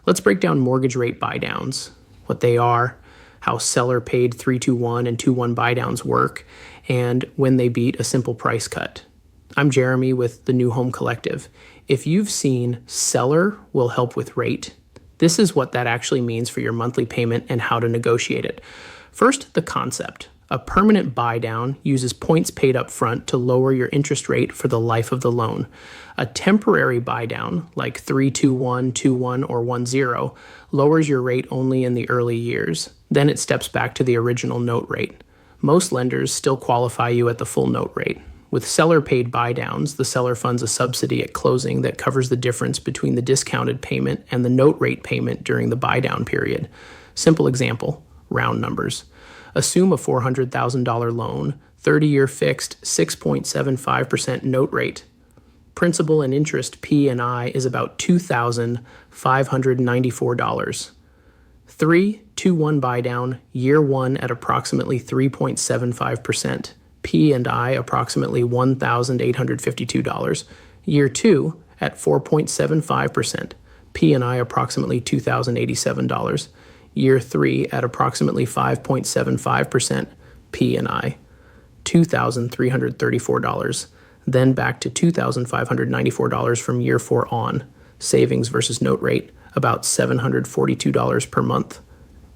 Let's break down mortgage rate buydowns, what they are, how seller paid 3-2-1 and 2-1 buydowns work, and when they beat a simple price cut. I'm Jeremy with the New Home Collective. If you've seen seller will help with rate, this is what that actually means for your monthly payment and how to negotiate it. First, the concept. A permanent buydown uses points paid up front to lower your interest rate for the life of the loan. A temporary buydown, like 3-2-1, 2-1, or 1-0, lowers your rate only in the early years. Then it steps back to the original note rate. Most lenders still qualify you at the full note rate. With seller-paid buydowns, the seller funds a subsidy at closing that covers the difference between the discounted payment and the note rate payment during the buydown period. Simple example, round numbers. Assume a $400,000 loan, 30-year fixed, 6.75% note rate. Principal and interest P&I is about $2,594. 3-2-1 buydown, year one at approximately 3.75%. P&I approximately $1,852. Year two at 4.75%. P&I approximately $2,087. Year three at approximately 5.75% P&I, $2,334. Then back to $2,594 from year four on. Savings versus note rate, about $742 per month.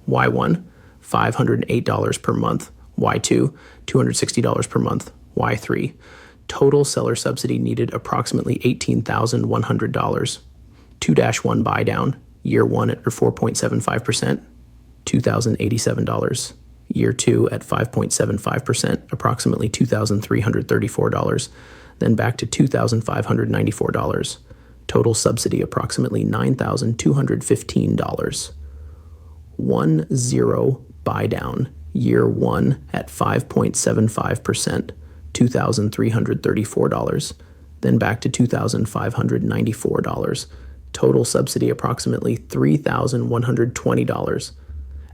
Y1, $508 per month. Y2, $260 per month. Y3, total seller subsidy needed approximately $18,100. 2-1 buydown, year one at 4.75%, $2,087. Year two at 5.75%, approximately $2,334. Then back to $2,594. Total subsidy approximately $9,215. 1-0 buydown, year one at 5.75%, $2,334. Then back to $2,594. Total subsidy approximately $3,120.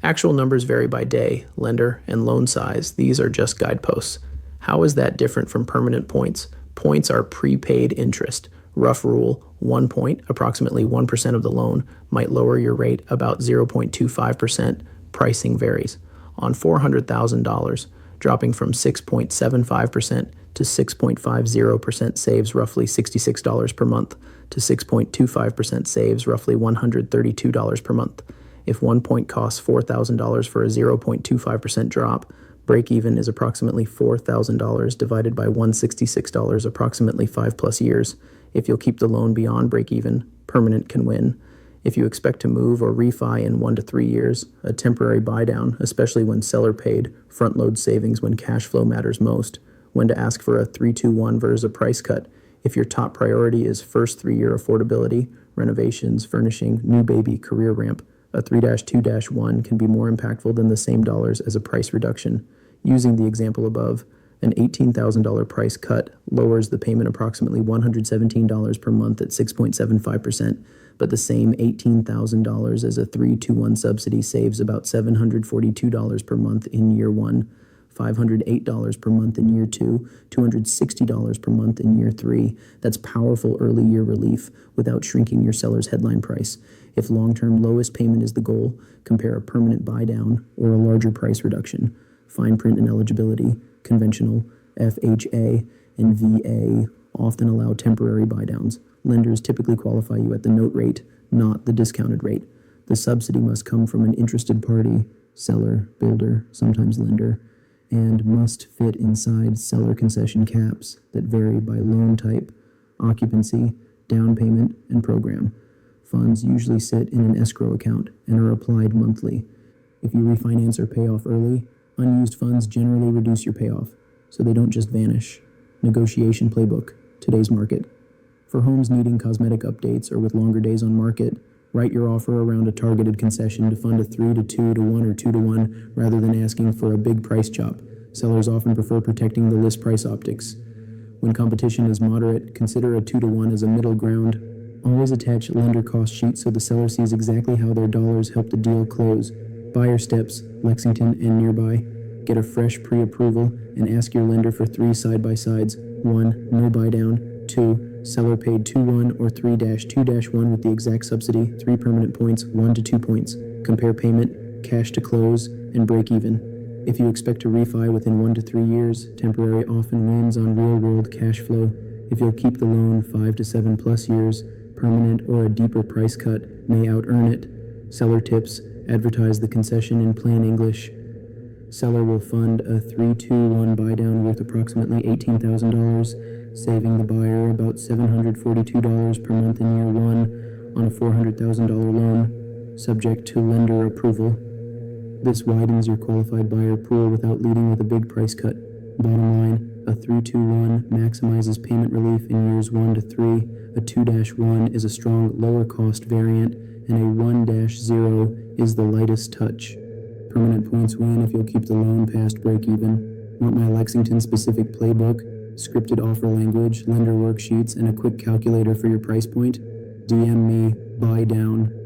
Actual numbers vary by day, lender, and loan size. These are just guideposts. How is that different from permanent points? Points are prepaid interest. Rough rule, 1 point, approximately 1% of the loan, might lower your rate about 0.25%. Pricing varies. On $400,000, dropping from 6.75% to 6.50% saves roughly $66 per month, to 6.25% saves roughly $132 per month. If 1 point costs $4,000 for a 0.25% drop, break even is approximately $4,000 divided by $166, approximately 5+ years. If you'll keep the loan beyond break even, permanent can win. If you expect to move or refi in 1 to 3 years, a temporary buydown, especially when seller paid, front load savings when cash flow matters most. When to ask for a 3-2-1 versus a price cut. If your top priority is first 3-year affordability, renovations, furnishing, new baby, career ramp, a 3-2-1 can be more impactful than the same dollars as a price reduction. Using the example above, an $18,000 price cut lowers the payment approximately $117 per month at 6.75%, but the same $18,000 as a 3-2-1 subsidy saves about $742 per month in year one, $508 per month in year two, $260 per month in year three. That's powerful early year relief without shrinking your seller's headline price. If long-term lowest payment is the goal, compare a permanent buydown or a larger price reduction. Fine print and eligibility, conventional, FHA, and VA often allow temporary buydowns. Lenders typically qualify you at the note rate, not the discounted rate. The subsidy must come from an interested party, seller, builder, sometimes lender, and must fit inside seller concession caps that vary by loan type, occupancy, down payment, and program. Funds usually sit in an escrow account and are applied monthly. If you refinance or pay off early, unused funds generally reduce your payoff, so they don't just vanish. Negotiation playbook, today's market. For homes needing cosmetic updates or with longer days on market, write your offer around a targeted concession to fund a 3-2-1 or 2-1 rather than asking for a big price chop. Sellers often prefer protecting the list price optics. When competition is moderate, consider a 2-1 as a middle ground. Always attach lender cost sheets so the seller sees exactly how their dollars help the deal close. Buyer steps, Lexington and nearby. Get a fresh pre-approval and ask your lender for 3 side-by-sides. 1, no buy down. 2, Seller paid 2-1 or 3-2-1 with the exact subsidy, 3 permanent points, 1 to 2 points. Compare payment, cash to close, and break even. If you expect to refi within 1 to 3 years, temporary often wins on real-world cash flow. If you'll keep the loan 5 to 7 plus years, permanent or a deeper price cut may out-earn it. Seller tips, advertise the concession in plain English. Seller will fund a 3-2-1 buydown worth approximately $18,000, saving the buyer about $742 per month in year 1 on a $400,000 loan, subject to lender approval. This widens your qualified buyer pool without leading with a big price cut. Bottom line, a 3-2-1 maximizes payment relief in years 1 to 3. A 2-1 is a strong lower cost variant, and a 1-0 is the lightest touch. Permanent points win if you'll keep the loan past break even. Want my Lexington specific playbook, scripted offer language, lender worksheets, and a quick calculator for your price point? DM me, Buydowns.